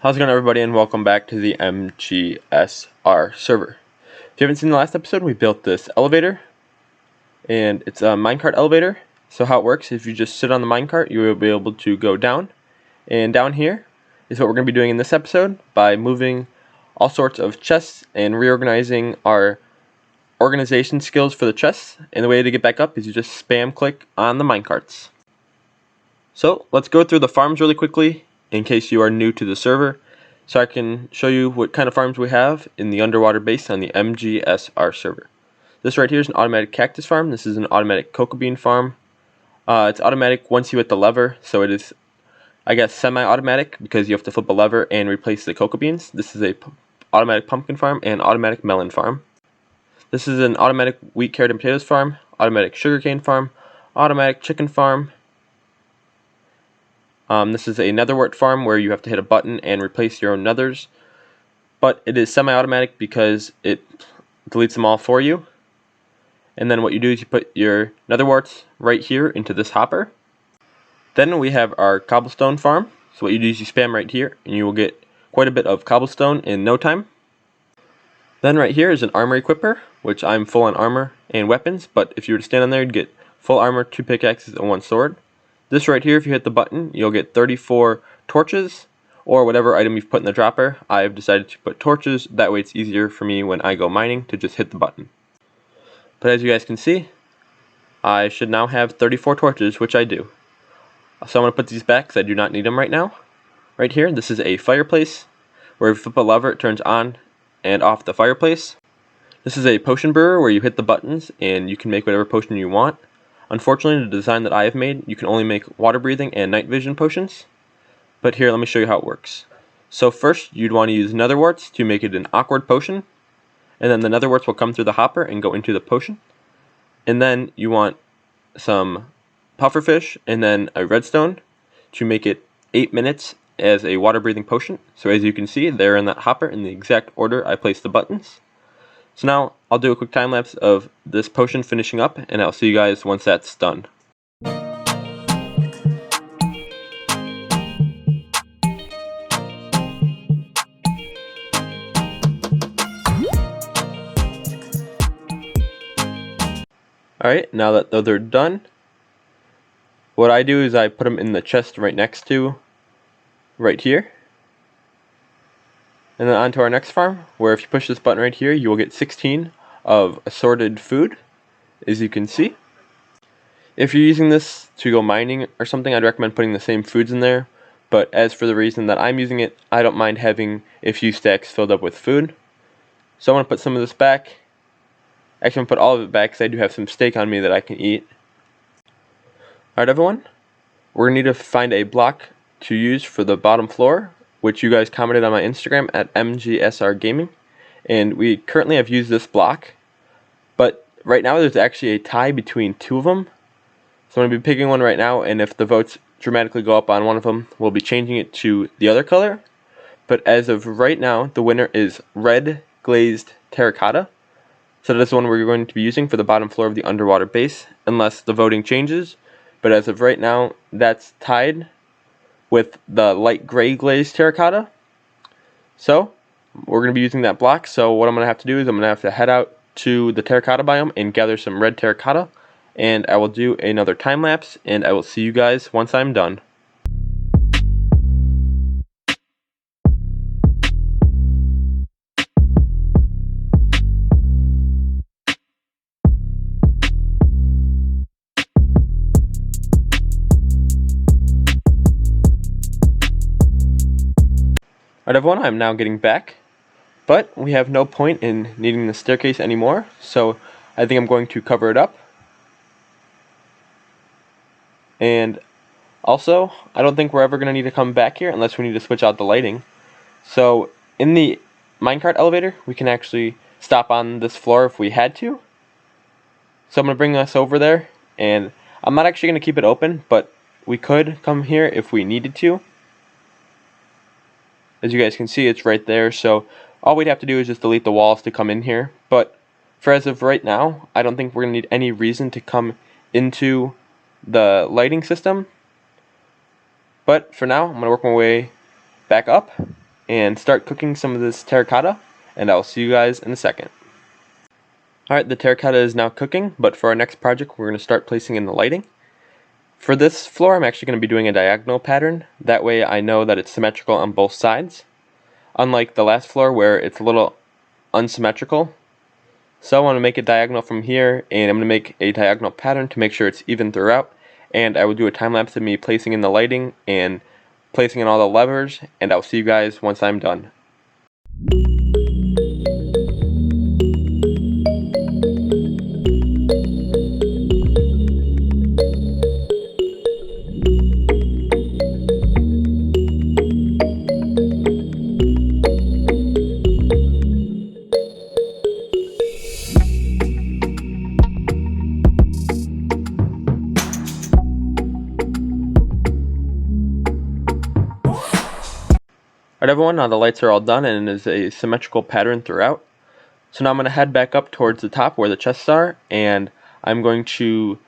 How's it going, everybody, and welcome back to the MGSR server. If you haven't seen the last episode, we built this elevator, and it's a minecart elevator. So how it works, if you just sit on the minecart, you will be able to go down, and down here is what we're going to be doing in this episode by moving all sorts of chests and reorganizing our organization skills for the chests. And the way to get back up is you just spam click on the minecarts. So let's go through the farms really quickly in case you are new to the server, so I can show you what kind of farms we have in the underwater base on the MGSR server. This right here is an automatic cactus farm. This is an automatic cocoa bean farm. It's automatic once you hit the lever, so it is, I guess, semi-automatic because you have to flip a lever and replace the cocoa beans. This is a automatic pumpkin farm and automatic melon farm. This is an automatic wheat, carrot, and potatoes farm, automatic sugarcane farm, automatic chicken farm. This is a netherwort farm where you have to hit a button and replace your own nethers, but it is semi-automatic because it deletes them all for you. And then what you do is you put your netherworts right here into this hopper. Then we have our cobblestone farm. So what you do is you spam right here and you will get quite a bit of cobblestone in no time. Then right here is an armor equipper, which I'm full on armor and weapons, but if you were to stand on there, you'd get full armor, 2 pickaxes, and 1 sword. This right here, if you hit the button, you'll get 34 torches, or whatever item you've put in the dropper. I've decided to put torches, that way it's easier for me when I go mining to just hit the button. But as you guys can see, I should now have 34 torches, which I do. So I'm going to put these back because I do not need them right now. Right here, this is a fireplace, where if you flip a lever, it turns on and off the fireplace. This is a potion brewer where you hit the buttons and you can make whatever potion you want. Unfortunately, the design that I have made, you can only make water breathing and night vision potions. But here, let me show you how it works. So first, you'd want to use netherworts to make it an awkward potion. And then the netherworts will come through the hopper and go into the potion. And then you want some pufferfish and then a redstone to make it 8 minutes as a water breathing potion. So as you can see, they're in that hopper in the exact order I placed the buttons. So now I'll do a quick time lapse of this potion finishing up, and I'll see you guys once that's done. Alright, now that they're done, what I do is I put them in the chest right next to, right here. And then on to our next farm, where if you push this button right here, you will get 16 of assorted food, as you can see. If you're using this to go mining or something, I'd recommend putting the same foods in there. But as for the reason that I'm using it, I don't mind having a few stacks filled up with food. So I want to put some of this back. Actually, I'm going to put all of it back because I do have some steak on me that I can eat. Alright, everyone. We're going to need to find a block to use for the bottom floor, which you guys commented on my Instagram at MGSR Gaming, and we currently have used this block, but right now there's actually a tie between 2 of them, so I'm going to be picking one right now, and if the votes dramatically go up on one of them, we'll be changing it to the other color. But as of right now, the winner is red glazed terracotta, so that's the one we're going to be using for the bottom floor of the underwater base, unless the voting changes. But as of right now, that's tied with the light gray glazed terracotta. So we're going to be using that block. So what I'm going to have to do is I'm going to have to head out to the terracotta biome and gather some red terracotta, and I will do another time lapse, and I will see you guys once I'm done. Alright, everyone, I'm now getting back, but we have no point in needing the staircase anymore, so I think I'm going to cover it up. And also, I don't think we're ever going to need to come back here unless we need to switch out the lighting. So in the minecart elevator, we can actually stop on this floor if we had to. So I'm going to bring us over there, and I'm not actually going to keep it open, but we could come here if we needed to. As you guys can see, it's right there, so all we'd have to do is just delete the walls to come in here. But for as of right now, I don't think we're going to need any reason to come into the lighting system. But for now, I'm going to work my way back up. and start cooking some of this terracotta, and I'll see you guys in a second. Alright, the terracotta is now cooking, but for our next project we're going to start placing in the lighting. For this floor I'm actually going to be doing a diagonal pattern, that way I know that it's symmetrical on both sides, unlike the last floor where it's a little unsymmetrical. So I want to make it diagonal from here, and I'm going to make a diagonal pattern to make sure it's even throughout, and I will do a time lapse of me placing in the lighting and placing in all the levers, and I'll see you guys once I'm done. Alright everyone, now the lights are all done and it is a symmetrical pattern throughout. So now I'm going to head back up towards the top where the chests are, and I'm going to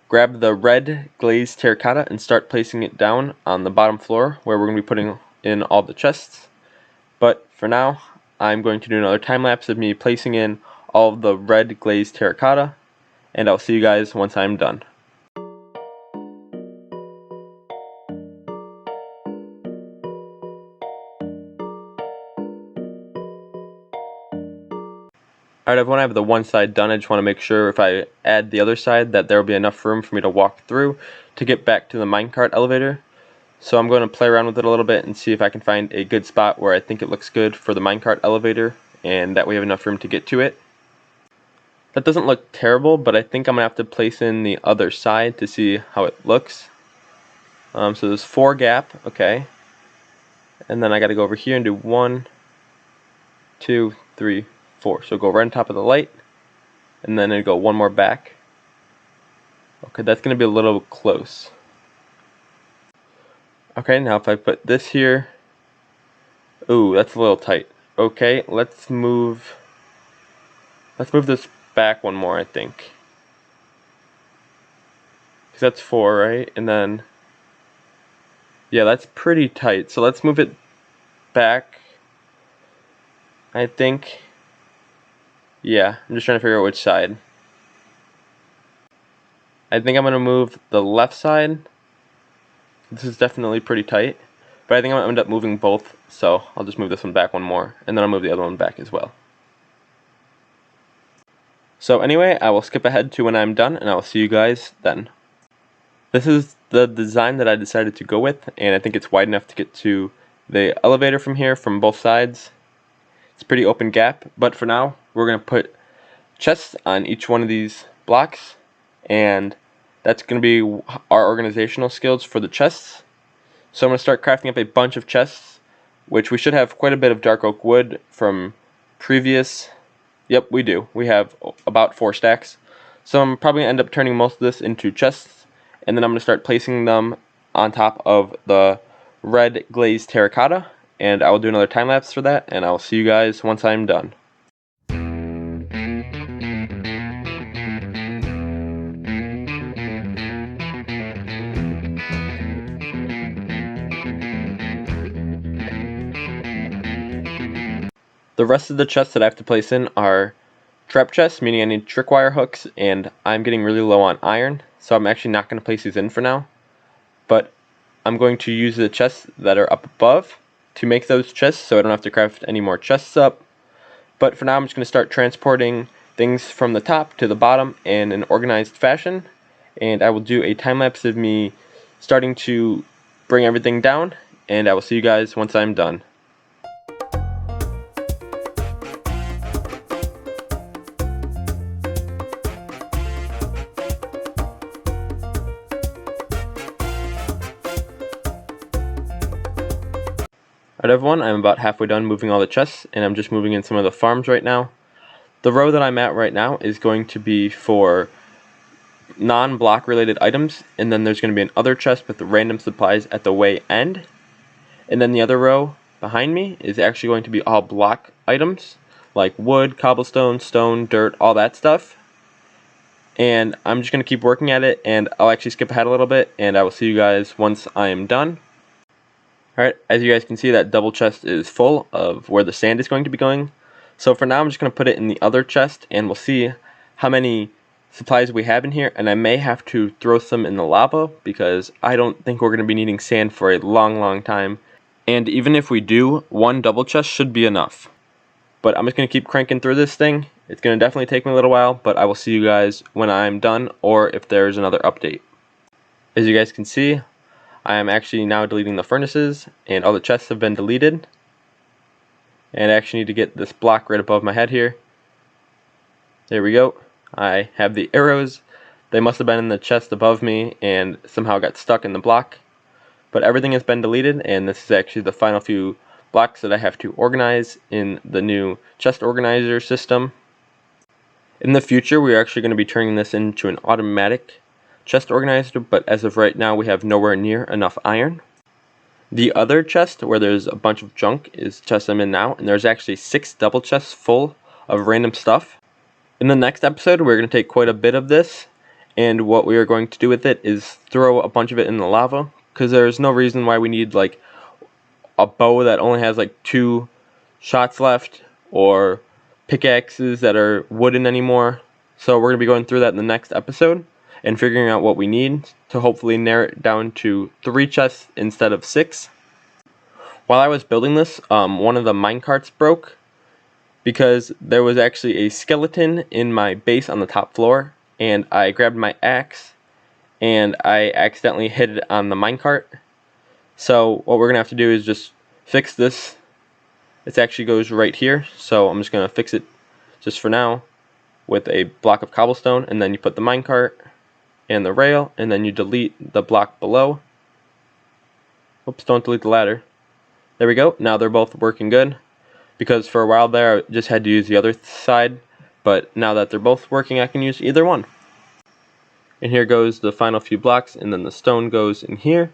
grab the red glazed terracotta and start placing it down on the bottom floor where we're going to be putting in all the chests. But for now, I'm going to do another time lapse of me placing in all of the red glazed terracotta, and I'll see you guys once I'm done. Alright everyone, I have the one side done. I just want to make sure if I add the other side that there will be enough room for me to walk through to get back to the minecart elevator. So I'm going to play around with it a little bit and see if I can find a good spot where I think it looks good for the minecart elevator, and that we have enough room to get to it. That doesn't look terrible, but I think I'm going to have to place in the other side to see how it looks. So there's 4 gap, okay. And then I got to go over here and do 1, 2, 3, 4. So go right on top of the light, and then go one more back. Okay, that's going to be a little close. Okay, now if I put this here, ooh, that's a little tight. Okay, let's move this back one more, I think. Because that's 4, right? And then, yeah, that's pretty tight. So let's move it back, I think. Yeah, I'm just trying to figure out which side. I think I'm going to move the left side. This is definitely pretty tight, but I think I'm going to end up moving both, so I'll just move this one back one more, and then I'll move the other one back as well. So anyway, I will skip ahead to when I'm done, and I will see you guys then. This is the design that I decided to go with, and I think it's wide enough to get to the elevator from here, from both sides. It's a pretty open gap, but for now, we're going to put chests on each one of these blocks, and that's going to be our organizational skills for the chests. So I'm going to start crafting up a bunch of chests, which we should have quite a bit of dark oak wood from previous. Yep, we do. We have about 4 stacks. So I'm probably going to end up turning most of this into chests, and then I'm going to start placing them on top of the red glazed terracotta, and I will do another time lapse for that, and I will see you guys once I'm done. The rest of the chests that I have to place in are trap chests, meaning I need trickwire hooks, and I'm getting really low on iron, so I'm actually not going to place these in for now. But I'm going to use the chests that are up above to make those chests, so I don't have to craft any more chests up. But for now, I'm just going to start transporting things from the top to the bottom in an organized fashion, and I will do a time lapse of me starting to bring everything down, and I will see you guys once I'm done. Alright everyone, I'm about halfway done moving all the chests, and I'm just moving in some of the farms right now. The row that I'm at right now is going to be for non-block related items, and then there's going to be another chest with random supplies at the way end. And then the other row behind me is actually going to be all block items, like wood, cobblestone, stone, dirt, all that stuff. And I'm just going to keep working at it, and I'll actually skip ahead a little bit, and I will see you guys once I am done. Alright, as you guys can see, that double chest is full of where the sand is going to be going. So for now I'm just going to put it in the other chest and we'll see how many supplies we have in here, and I may have to throw some in the lava because I don't think we're going to be needing sand for a long time. And even if we do, one double chest should be enough. But I'm just going to keep cranking through this thing. It's going to definitely take me a little while, but I will see you guys when I'm done or if there's another update. As you guys can see, I am actually now deleting the furnaces and all the chests have been deleted. And I actually need to get this block right above my head here. There we go. I have the arrows. They must have been in the chest above me and somehow got stuck in the block. But everything has been deleted, and this is actually the final few blocks that I have to organize in the new chest organizer system. In the future, we are actually going to be turning this into an automatic chest organizer, but as of right now we have nowhere near enough iron. The other chest, where there's a bunch of junk, is the chest I'm in now, and there's actually 6 double chests full of random stuff. In the next episode, we're going to take quite a bit of this, and what we are going to do with it is throw a bunch of it in the lava, because there's no reason why we need like a bow that only has like 2 shots left, or pickaxes that are wooden anymore. So we're going to be going through that in the next episode and figuring out what we need to hopefully narrow it down to 3 chests instead of 6. While I was building this, one of the minecarts broke because there was actually a skeleton in my base on the top floor, and I grabbed my axe and I accidentally hit it on the minecart. So what we're gonna have to do is just fix this. It actually goes right here, so I'm just gonna fix it just for now with a block of cobblestone, and then you put the minecart and the rail, and then you delete the block below. Oops, don't delete the ladder. There we go. Now they're both working good, because for a while there I just had to use the other side, but now that they're both working I can use either one. And here goes the final few blocks, and then the stone goes in here.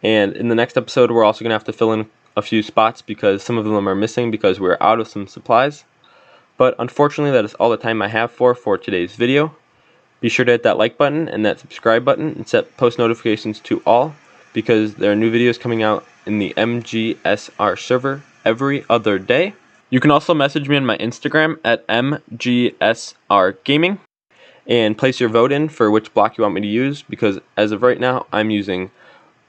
And in the next episode we're also going to have to fill in a few spots because some of them are missing because we're out of some supplies. But unfortunately that is all the time I have for today's video. Be sure to hit that like button and that subscribe button and set post notifications to all, because there are new videos coming out in the MGSR server every other day. You can also message me on my Instagram at MGSR Gaming and place your vote in for which block you want me to use, because as of right now I'm using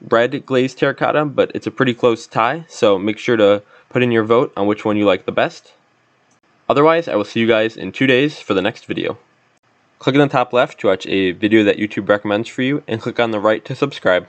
red glazed terracotta, but it's a pretty close tie, so make sure to put in your vote on which one you like the best. Otherwise, I will see you guys in 2 days for the next video. Click on the top left to watch a video that YouTube recommends for you, and click on the right to subscribe.